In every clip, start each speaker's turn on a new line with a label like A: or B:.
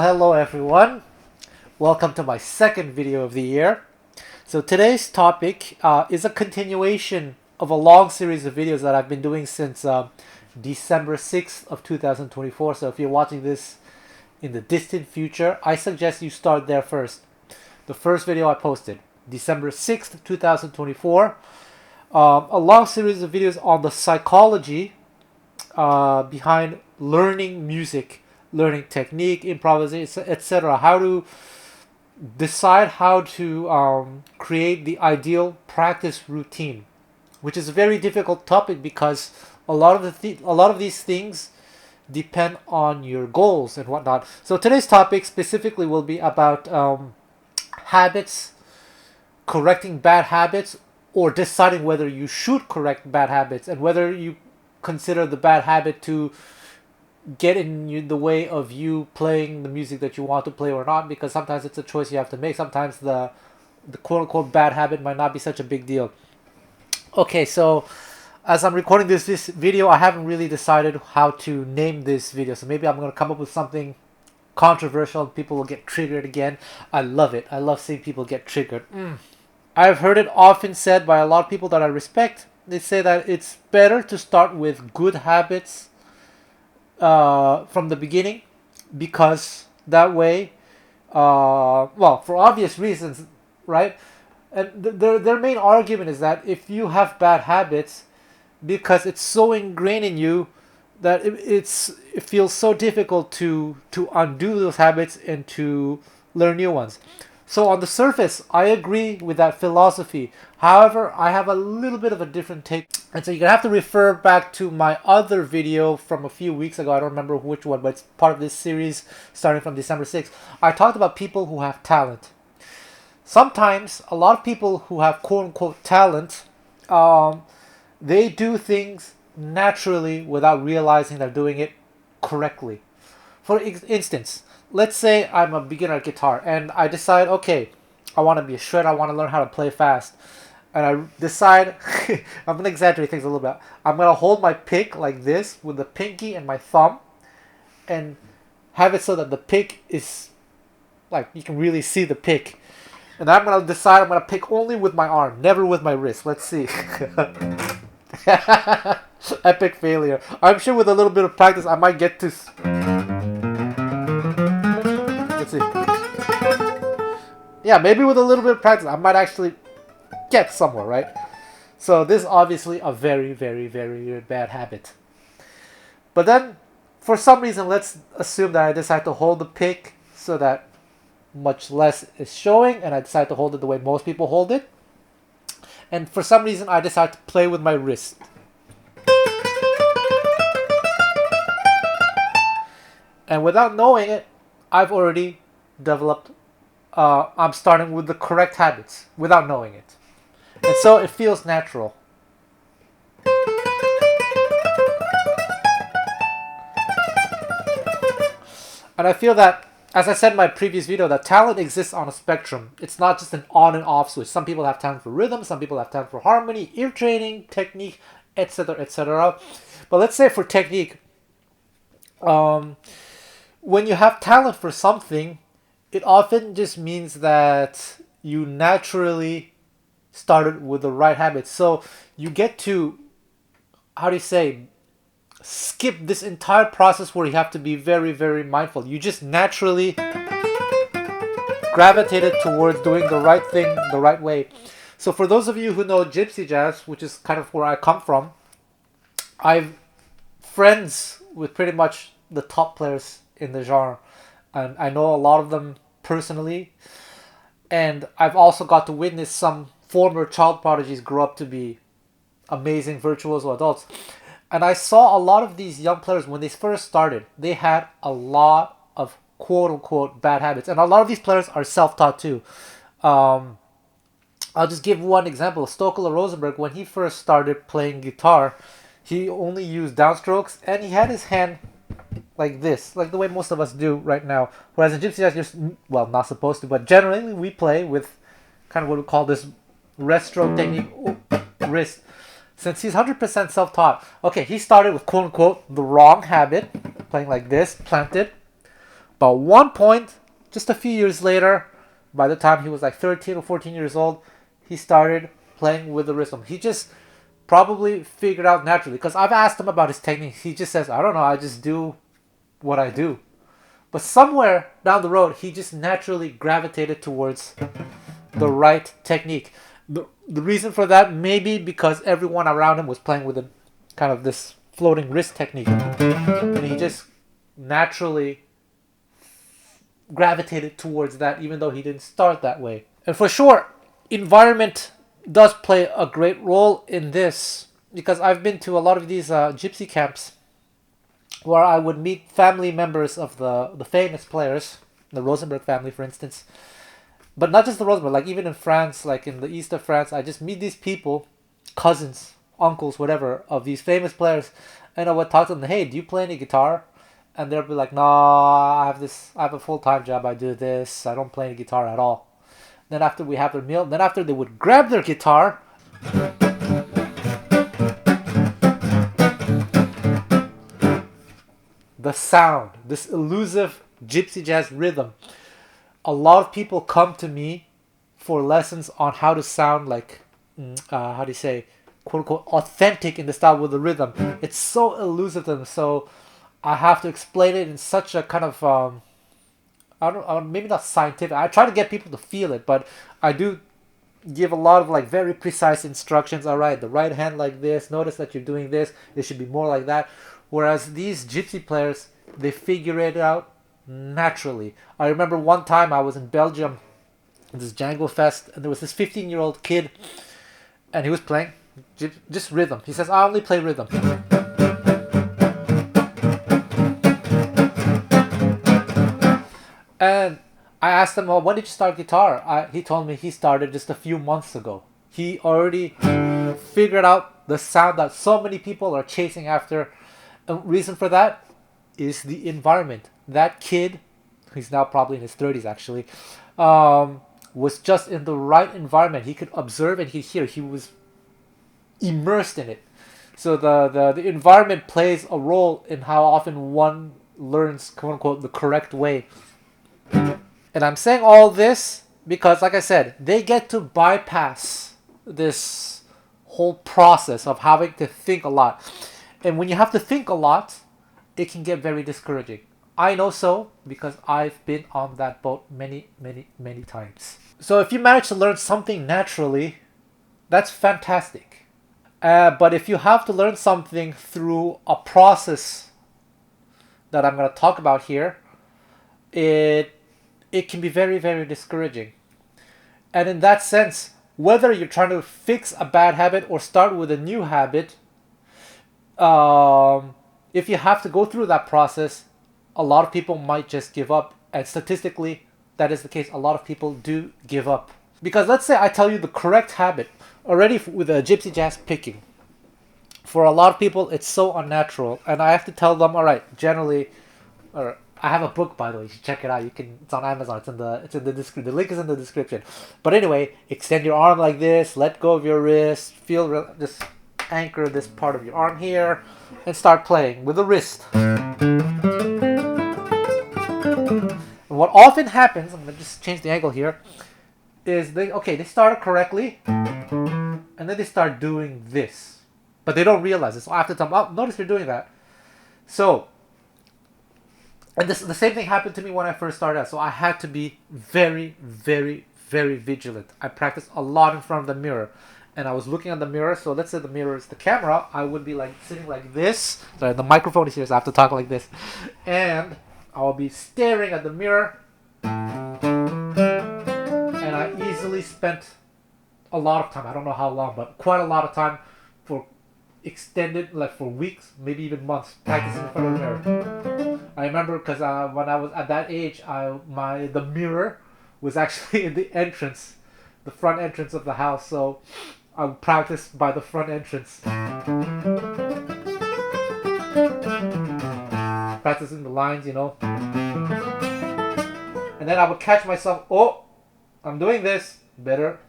A: Hello everyone. Welcome to my second video of the year. So today's topic is a continuation of a long series of videos that I've been doing since December 6th of 2024. So if you're watching this in the distant future, I suggest you start there first. The first video I posted, December 6th, 2024. A long series of videos on the psychology behind learning music, learning technique, improvisation, etc. How to decide how to create the ideal practice routine, which is a very difficult topic because a lot of these things depend on your goals and whatnot. So today's topic specifically will be about habits, correcting bad habits, or deciding whether you should correct bad habits and whether you consider the bad habit to get in the way of you playing the music that you want to play or not, because sometimes it's a choice you have to make. Sometimes the quote-unquote bad habit might not be such a big deal. Okay, so as I'm recording this video, I haven't really decided how to name this video, so maybe I'm going to come up with something controversial and people will get triggered again. I love it. I love seeing people get triggered. I've heard it often said by a lot of people that I respect. They say that it's better to start with good habits from the beginning, because that way, well, for obvious reasons, right? And their main argument is that if you have bad habits, because it's so ingrained in you that it feels so difficult to undo those habits and to learn new ones. So on the surface, I agree with that philosophy. However, I have a little bit of a different take. And so you're going to have to refer back to my other video from a few weeks ago. I don't remember which one, but it's part of this series starting from December 6th. I talked about people who have talent. Sometimes, a lot of people who have quote-unquote talent, they do things naturally without realizing they're doing it correctly. For instance, let's say I'm a beginner at guitar and I decide, okay, I want to be a shredder, I want to learn how to play fast. And I decide, I'm going to exaggerate things a little bit. I'm going to hold my pick like this with the pinky and my thumb and have it so that the pick is, like, you can really see the pick. And I'm going to decide I'm going to pick only with my arm, never with my wrist. Let's see. Epic failure. I'm sure with a little bit of practice I might get to... Let's see. Yeah, maybe with a little bit of practice I might actually get somewhere, right? So this is obviously a very, very, very bad habit. But then, for some reason, let's assume that I decide to hold the pick so that much less is showing, and I decide to hold it the way most people hold it. And for some reason, I decide to play with my wrist. And without knowing it, I've already developed, I'm starting with the correct habits without knowing it. And so it feels natural. And I feel that as I said in my previous video, that talent exists on a spectrum. It's not just an on and off switch. Some people have talent for rhythm, some people have talent for harmony, ear training, technique, etc., etc. But let's say for technique, when you have talent for something, it often just means that you naturally started with the right habits. So you get to, how do you say, skip this entire process where you have to be very, very mindful. You just naturally gravitated towards doing the right thing the right way. So for those of you who know Gypsy Jazz, which is kind of where I come from, I'm friends with pretty much the top players in the genre, and I know a lot of them personally, and I've also got to witness some former child prodigies grow up to be amazing virtuoso adults. And I saw a lot of these young players when they first started, they had a lot of quote unquote bad habits. And a lot of these players are self-taught too. I'll just give one example. Stokela Rosenberg, when he first started playing guitar, he only used downstrokes and he had his hand like this, like the way most of us do right now. Whereas in Gypsy Jazz, you're, well, not supposed to, but generally we play with kind of what we call this rest stroke technique, wrist. Since he's 100% self-taught, okay, he started with quote-unquote the wrong habit, playing like this, planted. But one point, just a few years later, by the time he was like 13 or 14 years old, he started playing with the rhythm. He just probably figured out naturally, because I've asked him about his technique. He just says, I don't know, I just do what I do. But somewhere down the road, he just naturally gravitated towards the right technique. The reason for that may be because everyone around him was playing with a kind of this floating wrist technique, and he just naturally gravitated towards that, even though he didn't start that way. And for sure, environment does play a great role in this, because I've been to a lot of these gypsy camps where I would meet family members of the famous players, the Rosenberg family, for instance. But not just the Rosenberg, like even in France, like in the east of France, I just meet these people, cousins, uncles, whatever, of these famous players, and I would talk to them, hey, do you play any guitar? And they'll be like, no, I have a full-time job, I do this, I don't play any guitar at all. Then after we have their meal, then after they would grab their guitar, the sound, this elusive Gypsy Jazz rhythm. A lot of people come to me for lessons on how to sound like, how do you say, quote unquote, authentic in the style with the rhythm. It's so elusive to them, so I have to explain it in such a kind of, I don't, maybe not scientific. I try to get people to feel it, but I do give a lot of like very precise instructions. All right, the right hand like this. Notice that you're doing this. It should be more like that. Whereas these gypsy players, they figure it out naturally. I remember one time I was in Belgium, this Django Fest, and there was this 15-year-old kid, and he was playing just rhythm. He says, I only play rhythm. And I asked him, well, when did you start guitar? He told me he started just a few months ago. He already figured out the sound that so many people are chasing after. And reason for that is the environment. That kid, he's now probably in his 30s actually, was just in the right environment. He could observe and he could hear. He was immersed in it. So the environment plays a role in how often one learns, quote unquote, the correct way. And I'm saying all this because, like I said, they get to bypass this whole process of having to think a lot. And when you have to think a lot, it can get very discouraging. I know so because I've been on that boat many, many, many times. So if you manage to learn something naturally, that's fantastic. But if you have to learn something through a process that I'm going to talk about here, it can be very, very discouraging. And in that sense, whether you're trying to fix a bad habit or start with a new habit, if you have to go through that process, a lot of people might just give up. And statistically, that is the case. A lot of people do give up. Because let's say I tell you the correct habit already with a gypsy jazz picking. For a lot of people, it's so unnatural. And I have to tell them, all right, generally, or I have a book, by the way. You should check it out. It's on Amazon. The description. The link is in the description. But anyway, extend your arm like this. Let go of your wrist. Just anchor this part of your arm here, and start playing with the wrist. And what often happens, I'm gonna just change the angle here, is they started correctly, and then they start doing this, but they don't realize it. So after time, oh, notice you're doing that. So. And the same thing happened to me when I first started out. So I had to be very, very, very vigilant. I practiced a lot in front of the mirror. And I was looking at the mirror. So let's say the mirror is the camera. I would be like sitting like this. Sorry, the microphone is here, so I have to talk like this. And I'll be staring at the mirror. And I easily spent a lot of time. I don't know how long, but quite a lot of time for extended, like for weeks, maybe even months, practicing in front of the mirror. I remember because when I was at that age, the mirror was actually in the entrance, the front entrance of the house. So I would practice by the front entrance, practicing the lines, And then I would catch myself. Oh, I'm doing this better.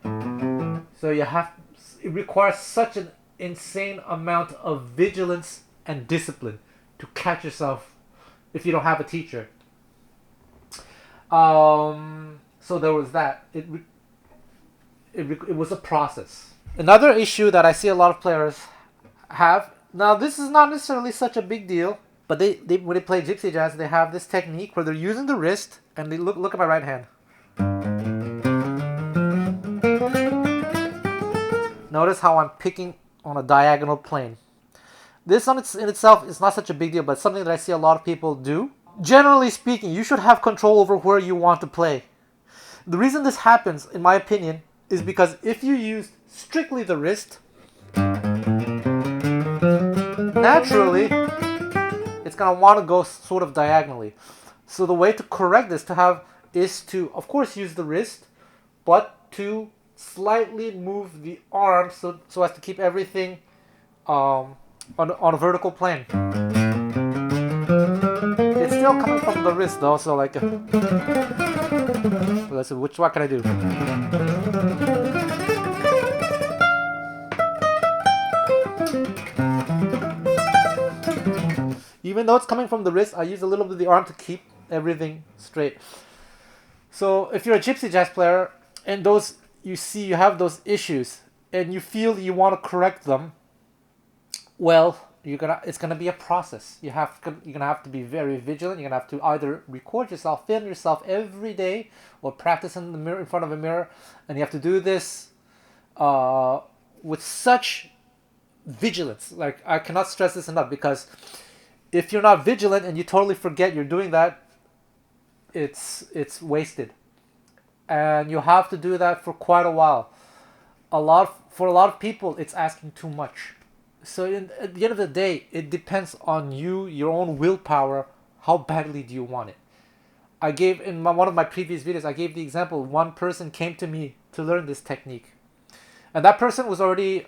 A: So it requires such an insane amount of vigilance and discipline to catch yourself if you don't have a teacher. So there was that. It was a process. Another issue that I see a lot of players have, now this is not necessarily such a big deal, but they when they play Gypsy Jazz, they have this technique where they're using the wrist, and they look at my right hand. Notice how I'm picking on a diagonal plane. This in itself is not such a big deal, but something that I see a lot of people do. Generally speaking, you should have control over where you want to play. The reason this happens, in my opinion, is because if you use strictly the wrist, naturally, it's going to want to go sort of diagonally. So the way to correct this is to, of course, use the wrist, but to slightly move the arm so as to keep everything on a vertical plane. It's still coming from the wrist though, so like let's see, what can I do? Even though it's coming from the wrist, I use a little bit of the arm to keep everything straight. So if you're a Gypsy Jazz player and you have those issues and you feel you want to correct them, well, it's gonna be a process. You're gonna have to be very vigilant. You're gonna have to either record yourself, film yourself every day, or practice in the mirror, in front of a mirror, and you have to do this with such vigilance. Like, I cannot stress this enough, because if you're not vigilant and you totally forget you're doing that, it's wasted, and you have to do that for quite a while. For a lot of people, it's asking too much. So at the end of the day, it depends on you, your own willpower. How badly do you want it? I gave in one of my previous videos, I gave the example. One person came to me to learn this technique, and that person was already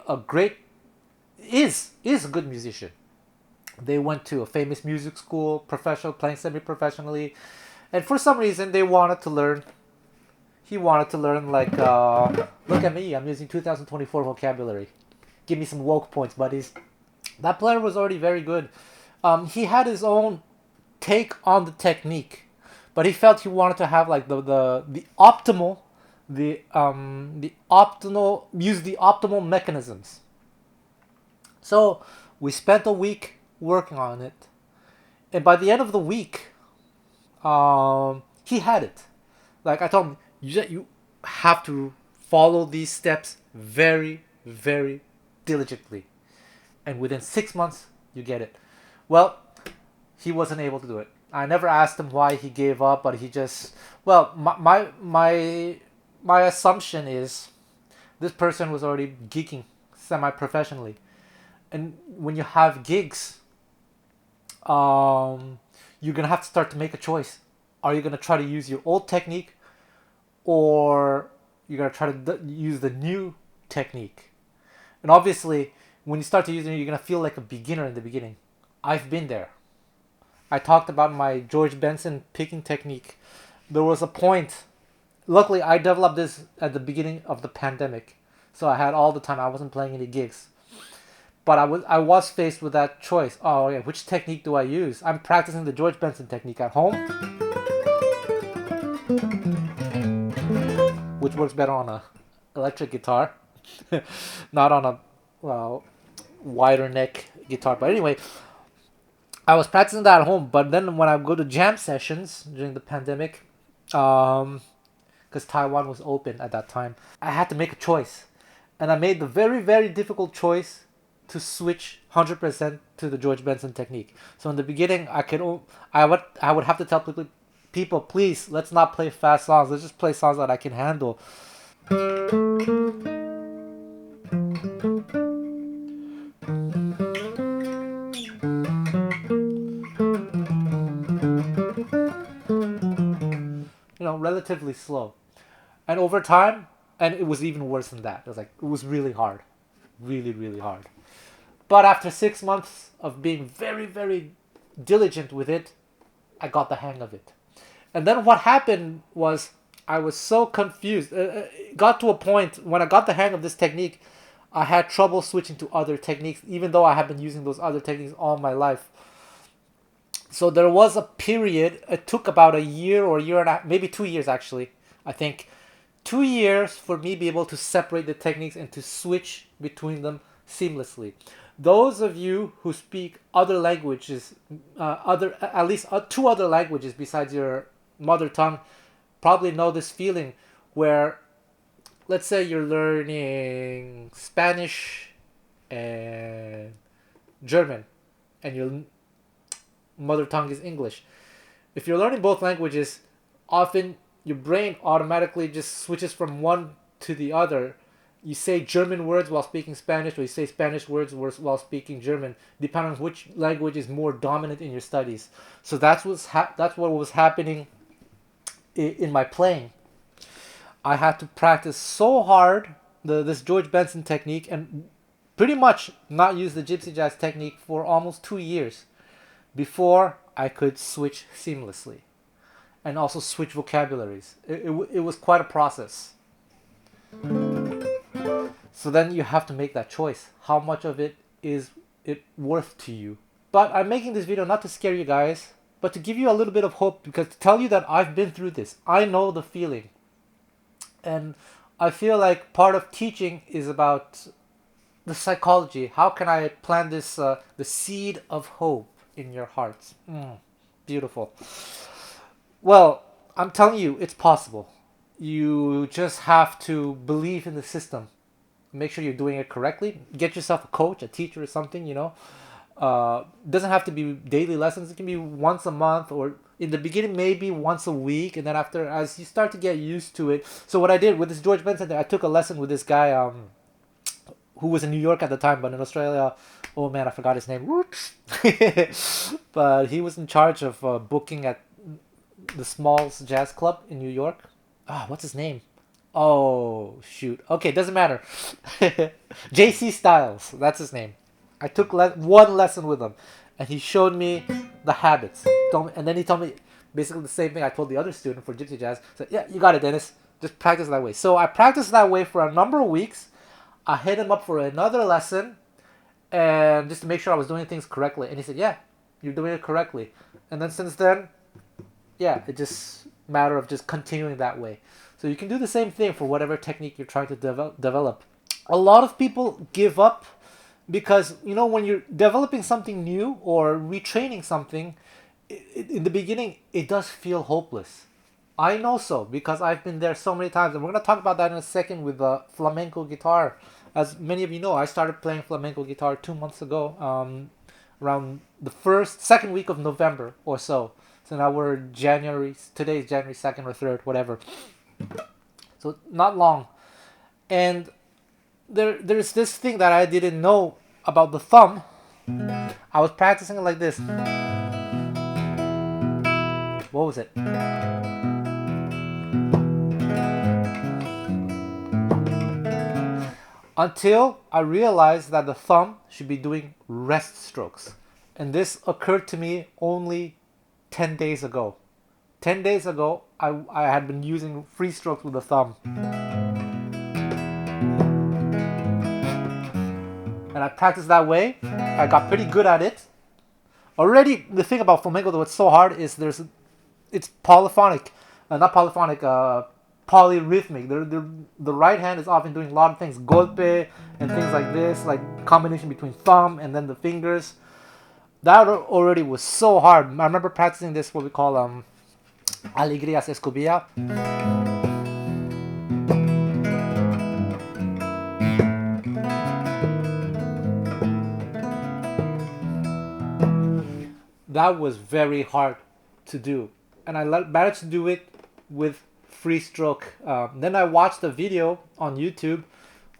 A: is a good musician. They went to a famous music school, professional, playing semi-professionally, and for some reason they wanted to learn. He wanted to learn, like, look at me, I'm using 2024 vocabulary. Give me some woke points, buddies. That player was already very good. He had his own take on the technique, but he felt he wanted to have like the optimal mechanisms. So we spent a week working on it, and by the end of the week, he had it. Like I told him, you have to follow these steps very, very diligently, and within 6 months you get it. Well, he wasn't able to do it. I never asked him why he gave up, but he just, well, my assumption is this person was already geeking semi-professionally, and when you have gigs, you're gonna have to start to make a choice. Are you gonna try to use your old technique, or you're gonna try to use the new technique? And obviously, when you start to use it, you're going to feel like a beginner in the beginning. I've been there. I talked about my George Benson picking technique. There was a point. Luckily, I developed this at the beginning of the pandemic, so I had all the time. I wasn't playing any gigs, but I was faced with that choice. Oh yeah, which technique do I use? I'm practicing the George Benson technique at home, which works better on a electric guitar, not on a well, wider neck guitar. But anyway, I was practicing that at home. But then when I go to jam sessions during the pandemic, because Taiwan was open at that time, I had to make a choice, and I made the very very difficult choice to switch 100% to the George Benson technique. So in the beginning, I would have to tell people, please, let's not play fast songs. Let's just play songs that I can handle. Relatively slow. And over time, and it was even worse than that. It was really hard, really really hard. But after 6 months of being very very diligent with it, I got the hang of it. And then what happened was I was so confused. It got to a point when I got the hang of this technique, I had trouble switching to other techniques, even though I have been using those other techniques all my life. So there was a period, it took about a year or a year and a half, maybe 2 years actually, I think. 2 years for me to be able to separate the techniques and to switch between them seamlessly. Those of you who speak other languages, at least two other languages besides your mother tongue, probably know this feeling where, let's say you're learning Spanish and German, and your mother tongue is English. If you're learning both languages, often your brain automatically just switches from one to the other. You say German words while speaking Spanish, or you say Spanish words while speaking German, depending on which language is more dominant in your studies. So that's what was happening in my playing. I had to practice so hard this George Benson technique, and pretty much not use the Gypsy Jazz technique for almost 2 years before I could switch seamlessly, and also switch vocabularies. It was quite a process. So then you have to make that choice. How much of it is it worth to you? But I'm making this video not to scare you guys, but to give you a little bit of hope, because to tell you that I've been through this. I know the feeling. And I feel like part of teaching is about the psychology. How can I plant this, the seed of hope in your hearts? Beautiful. Well, I'm telling you, it's possible. You just have to believe in the system. Make sure you're doing it correctly. Get yourself a coach, a teacher, or something. Doesn't have to be daily lessons. It can be once a month, or in the beginning maybe once a week, and then after, as you start to get used to it. So what I did with this George Benson, I took a lesson with this guy who was in New York at the time, but in Australia. Oh man, I forgot his name. Whoops. But he was in charge of booking at the Smalls Jazz Club in New York. What's his name? Oh shoot. Okay, doesn't matter. JC Styles, that's his name. I took one lesson with him, and he showed me the habits. And then he told me basically the same thing I told the other student for Gypsy Jazz. He said, yeah, you got it, Dennis. Just practice that way. So I practiced that way for a number of weeks. I hit him up for another lesson, and just to make sure I was doing things correctly. And he said, yeah, you're doing it correctly. And then since then, yeah, it just matter of just continuing that way. So you can do the same thing for whatever technique you're trying to develop. A lot of people give up because, when you're developing something new or retraining something, in the beginning, it does feel hopeless. I know so, because I've been there so many times. And we're going to talk about that in a second with the flamenco guitar. As many of you know, I started playing flamenco guitar 2 months ago, around the second week of November or so. So now today is January 2nd or 3rd, whatever. So not long. And there's this thing that I didn't know about the thumb. I was practicing it like this. What was it? Until I realized that the thumb should be doing rest strokes. And this occurred to me only 10 days ago. 10 days ago, I had been using free strokes with the thumb. And I practiced that way. I got pretty good at it. Already, the thing about flamenco, though, it's so hard, is it's polyphonic. Not polyphonic, polyrhythmic. The right hand is often doing a lot of things. Golpe and things like this, like combination between thumb and then the fingers. That already was so hard. I remember practicing this, what we call Alegrias Escobilla. That was very hard to do, and I managed to do it with free stroke. Then I watched a video on YouTube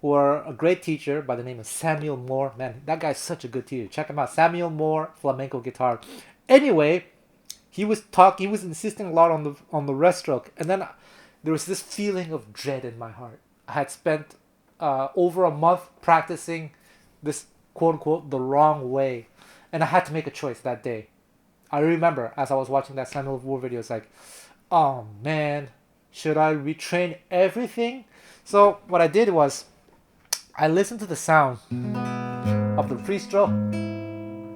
A: where a great teacher by the name of Samuel Moore. Man, that guy's such a good teacher. Check him out, Samuel Moore flamenco guitar. Anyway, he was insisting a lot on the rest stroke, and then there was this feeling of dread in my heart. I had spent over a month practicing this quote unquote the wrong way, and I had to make a choice that day. I remember as I was watching that Samuel Moore video, it's like, oh man, should I retrain everything? So what I did was I listened to the sound of the free stroke,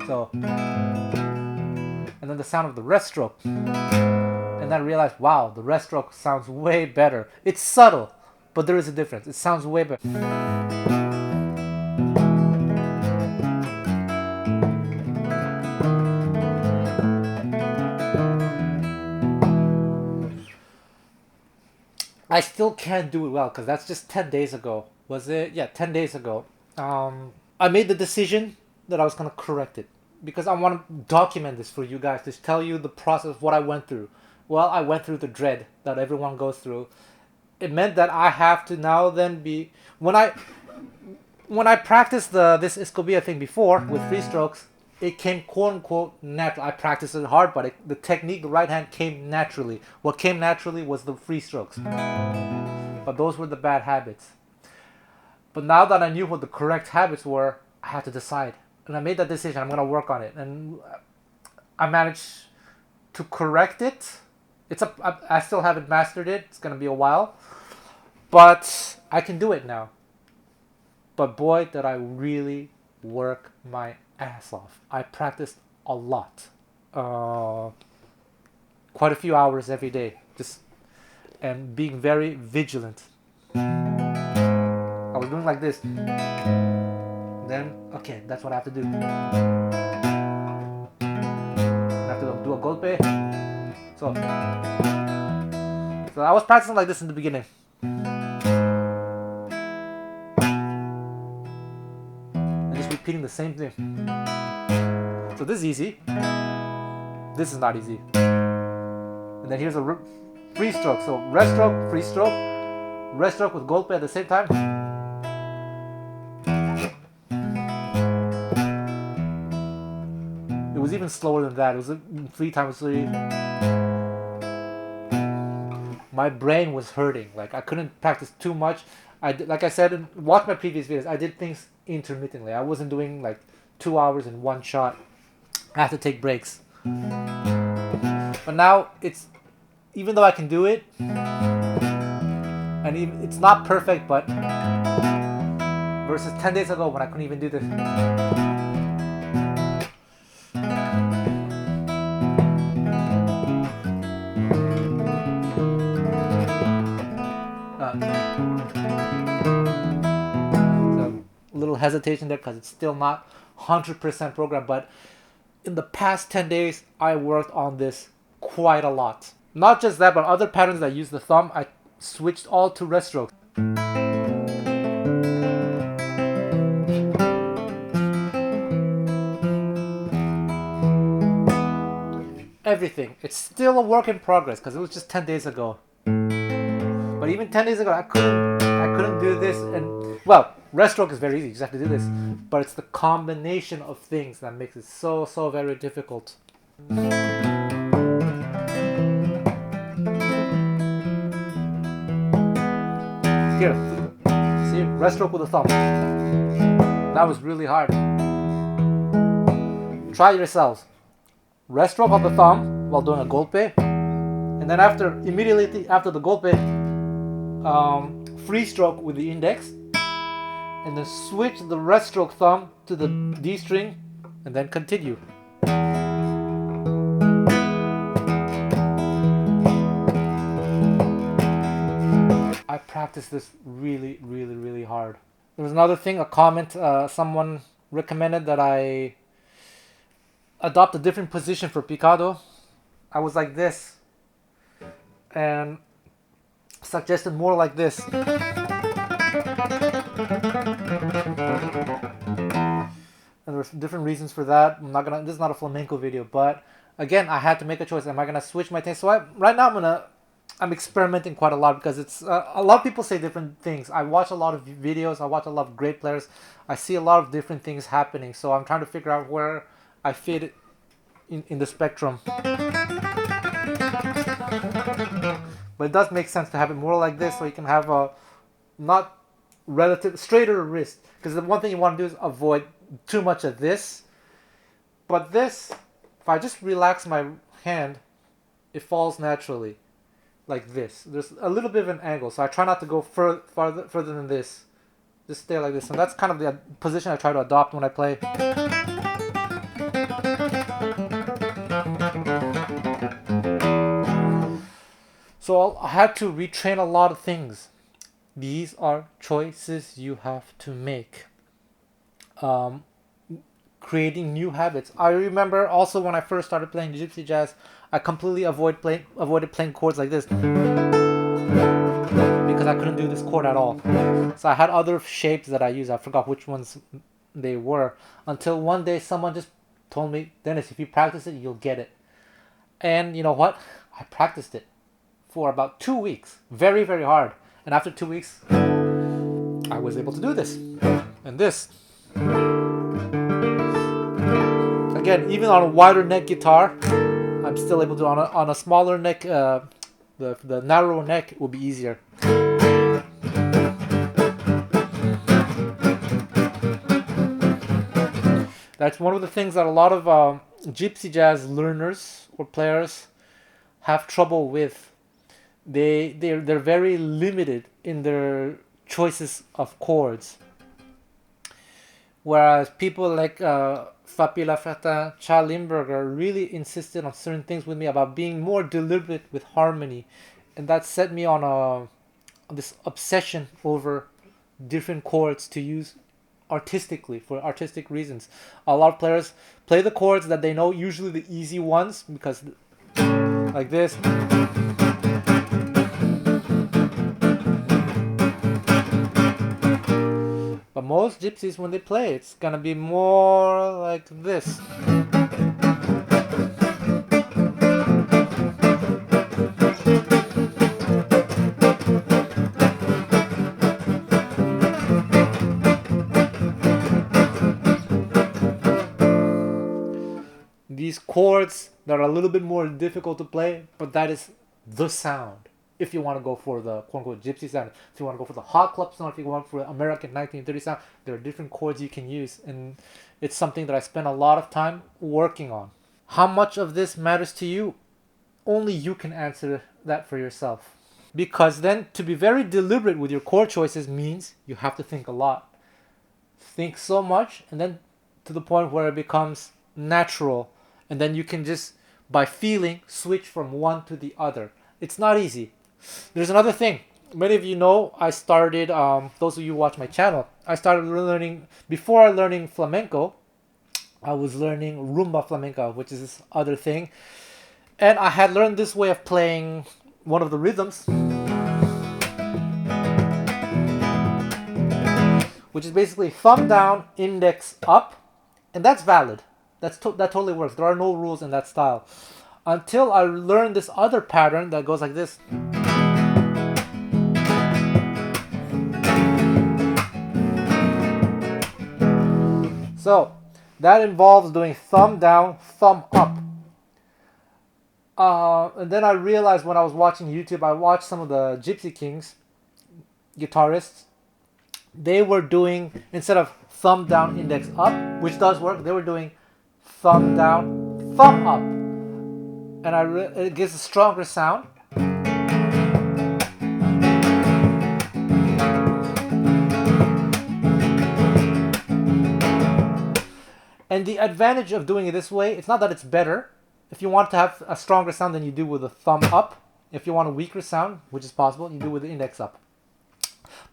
A: so, and then the sound of the rest stroke, and then I realized, wow, the rest stroke sounds way better. It's subtle, but there is a difference. It sounds way better. I still can't do it well because that's just 10 days ago. Was it? Yeah, 10 days ago. I made the decision that I was going to correct it because I want to document this for you guys, to tell you the process of what I went through. Well, I went through the dread that everyone goes through. It meant that I have to now then be... When I practiced this Escobilla thing before with free strokes, it came quote unquote natural. I practiced it hard, but the technique, the right hand came naturally. What came naturally was the free strokes. But those were the bad habits. But now that I knew what the correct habits were, I had to decide. And I made that decision. I'm going to work on it. And I managed to correct it. I still haven't mastered it. It's going to be a while. But I can do it now. But boy, did I really work my ass off. I practiced a lot. Quite a few hours every day. And being very vigilant. I was doing like this. Then, okay, that's what I have to do. I have to do a golpe. So I was practicing like this in the beginning. And just repeating the same thing. So this is easy. This is not easy. And then here's a free stroke. So rest stroke, free stroke, rest stroke with golpe at the same time. It was even slower than that. It was 3 times 3. My brain was hurting. Like I couldn't practice too much. Like I said, watch my previous videos. I did things intermittently. I wasn't doing like 2 hours in one shot. I have to take breaks. But now even though I can do it, and it's not perfect, but versus 10 days ago when I couldn't even do this. So a little hesitation there because it's still not 100% programmed, but in the past 10 days, I worked on this quite a lot. Not just that, but other patterns that use the thumb, I switched all to rest strokes. Everything. It's still a work in progress because it was just 10 days ago. But even 10 days ago, I couldn't do this. And well, rest stroke is very easy. You just have to do this. But it's the combination of things that makes it so very difficult. Here, see, rest stroke with the thumb. That was really hard. Try yourselves. Rest stroke on the thumb while doing a golpe, and then immediately after the golpe, free stroke with the index, and then switch the rest stroke thumb to the D string, and then continue. I practiced this really hard. There was another thing, a comment, someone recommended that I adopt a different position for picado. I was like this, and suggested more like this. And there's different reasons for that. This is not a flamenco video, but again, I had to make a choice. Am I gonna switch my thing? So right now I'm experimenting quite a lot, because it's a lot of people say different things. I watch a lot of videos. I watch a lot of great players. I see a lot of different things happening. So I'm trying to figure out where I fit in the spectrum. But it does make sense to have it more like this, so you can have a not relative straighter wrist. Because the one thing you want to do is avoid too much of this. But this, if I just relax my hand, it falls naturally. Like this. There's a little bit of an angle, so I try not to go further than this. Just stay like this, and that's kind of the position I try to adopt when I play. So I had to retrain a lot of things. These are choices you have to make. Creating new habits. I remember also when I first started playing Gypsy jazz, I completely avoided playing chords like this, because I couldn't do this chord at all. So I had other shapes that I used. I forgot which ones they were, until one day someone just told me, Dennis, if you practice it, you'll get it. And you know what? I practiced it for about 2 weeks, very hard. And after 2 weeks, I was able to do this and this. Again, even on a wider neck guitar, I'm still able to. On a smaller neck, the narrow neck will be easier. That's one of the things that a lot of Gypsy jazz learners or players have trouble with. They're very limited in their choices of chords. Whereas people like Fapi Lafata, Charles Limburger really insisted on certain things with me about being more deliberate with harmony, and that set me on this obsession over different chords to use artistically for artistic reasons. A lot of players play the chords that they know, usually the easy ones, because like this. But most gypsies, when they play, it's gonna be more like this. These chords that are a little bit more difficult to play, but that is the sound. If you want to go for the quote-unquote gypsy sound, if you want to go for the hot club sound, if you want for the American 1930 sound, there are different chords you can use, and it's something that I spend a lot of time working on. How much of this matters to you? Only you can answer that for yourself. Because then to be very deliberate with your chord choices means you have to think a lot. Think so much, and then to the point where it becomes natural, and then you can just, by feeling, switch from one to the other. It's not easy. There's another thing. Many of you know I started, those of you who watch my channel, I started learning, before learning flamenco, I was learning rumba flamenco, which is this other thing. And I had learned this way of playing one of the rhythms, which is basically thumb down, index up, and that's valid. That totally works. There are no rules in that style. Until I learned this other pattern that goes like this. So that involves doing thumb down, thumb up. And then I realized when I was watching YouTube, I watched some of the Gypsy Kings guitarists. They were doing, instead of thumb down, index up, which does work, they were doing thumb down, thumb up. and it gives a stronger sound. And the advantage of doing it this way, it's not that it's better. If you want to have a stronger sound, then you do with the thumb up. If you want a weaker sound, which is possible, you do with the index up.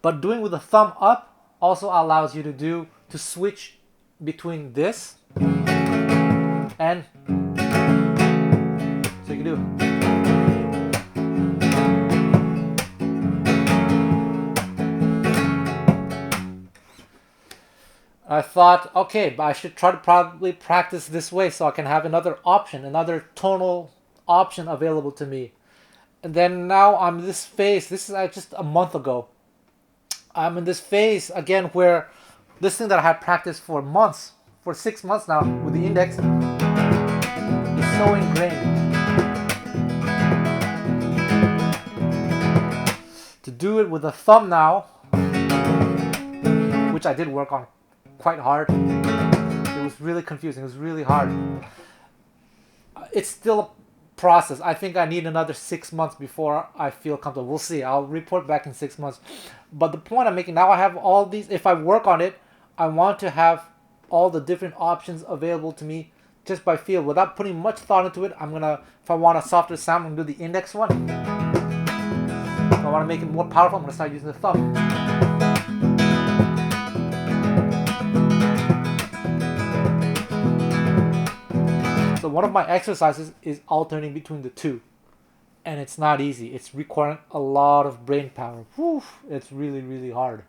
A: But doing with the thumb up also allows you to switch between this and so you can do. I thought, okay, but I should try to probably practice this way so I can have another option, another tonal option available to me. And then now I'm in this phase. This is just a month ago. I'm in this phase again where this thing that I had practiced for months, for 6 months now with the index, is so ingrained. To do it with the thumb now, which I did work on quite hard. It was really confusing. It was really hard. It's still a process. I think I need another 6 months before I feel comfortable. We'll see. I'll report back in 6 months. But the point I'm making now, I have all these. If I work on it, I want to have all the different options available to me just by feel, without putting much thought into it. If I want a softer sound, I'm gonna do the index one. If I want to make it more powerful, I'm gonna start using the thumb. So one of my exercises is alternating between the two. And it's not easy. It's requiring a lot of brain power. Whew, it's really, really hard.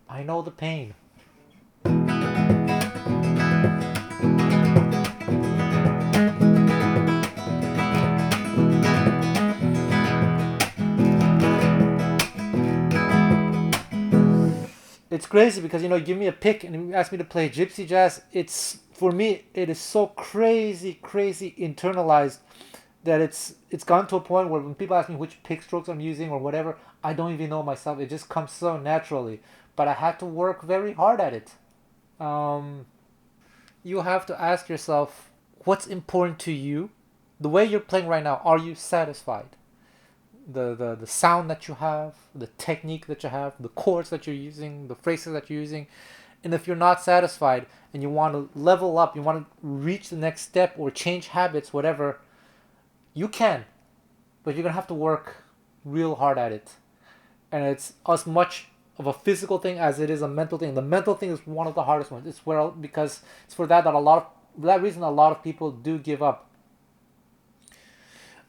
A: I know the pain. It's crazy because, you give me a pick and you ask me to play gypsy jazz. For me, it is so crazy internalized that it's gone to a point where when people ask me which pick strokes I'm using or whatever, I don't even know myself. It just comes so naturally. But I had to work very hard at it. You have to ask yourself, what's important to you? The way you're playing right now, are you satisfied? The sound that you have, the technique that you have, the chords that you're using, the phrases that you're using. And if you're not satisfied and you want to level up, you want to reach the next step or change habits, whatever, you can. But you're going to have to work real hard at it. And it's as much of a physical thing as it is a mental thing. The mental thing is one of the hardest ones. Because it's for that reason a lot of people do give up.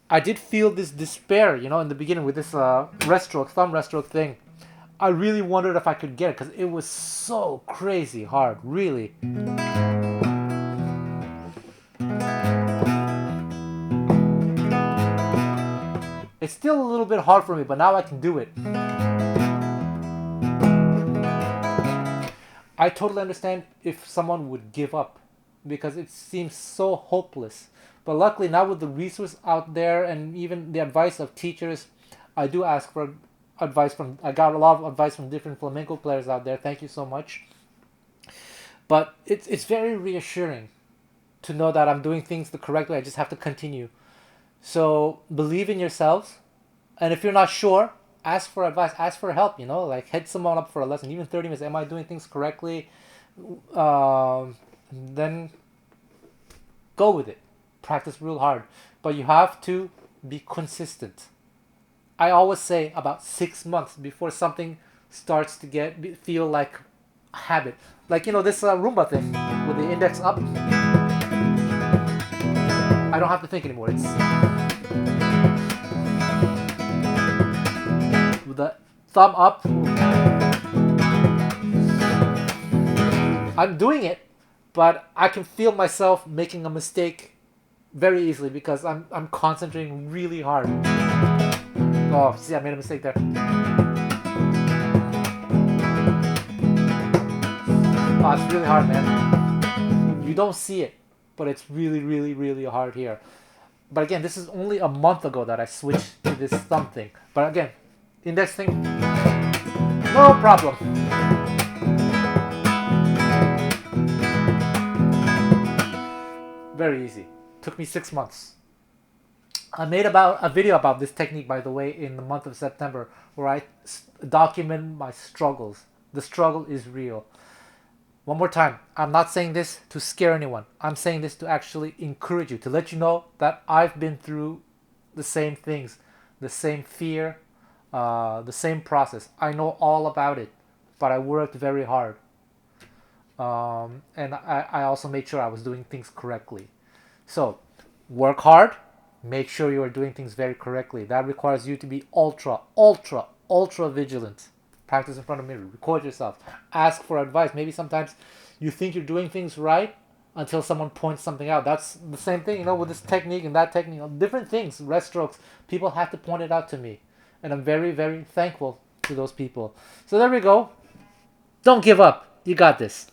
A: I did feel this despair, in the beginning with this thumb rest stroke thing. I really wondered if I could get it because it was so crazy hard, really. It's still a little bit hard for me, but now I can do it. I totally understand if someone would give up because it seems so hopeless. But luckily now with the resource out there and even the advice of teachers, I do ask for advice I got a lot of advice from different flamenco players out there. Thank you so much. But it's very reassuring to know that I'm doing things the correct way. I just have to continue. So believe in yourselves. And if you're not sure, ask for advice, ask for help, like head someone up for a lesson, even 30 minutes. Am I doing things correctly? Then go with it. Practice real hard. But you have to be consistent. I always say about 6 months before something starts to feel like a habit. Like, this Roomba thing with the index up. I don't have to think anymore. It's with the thumb up. I'm doing it, but I can feel myself making a mistake very easily because I'm concentrating really hard. Oh, see, I made a mistake there. Oh, it's really hard, man. You don't see it, but it's really, really, really hard here. But again, this is only a month ago that I switched to this thumb thing. But again, index thing, no problem. Very easy. Took me 6 months. I made about a video about this technique, by the way, in the month of September, where I document my struggles. The struggle is real. One more time, I'm not saying this to scare anyone. I'm saying this to actually encourage you, to let you know that I've been through the same things, the same fear, the same process. I know all about it, but I worked very hard. And I also made sure I was doing things correctly. So, work hard, make sure you are doing things very correctly. That requires you to be ultra vigilant. Practice in front of a mirror, record yourself, ask for advice. Maybe sometimes you think you're doing things right until someone points something out. That's the same thing, with this technique and that technique, different things, rest strokes. People have to point it out to me. And I'm very, very thankful to those people. So there we go. Don't give up. You got this.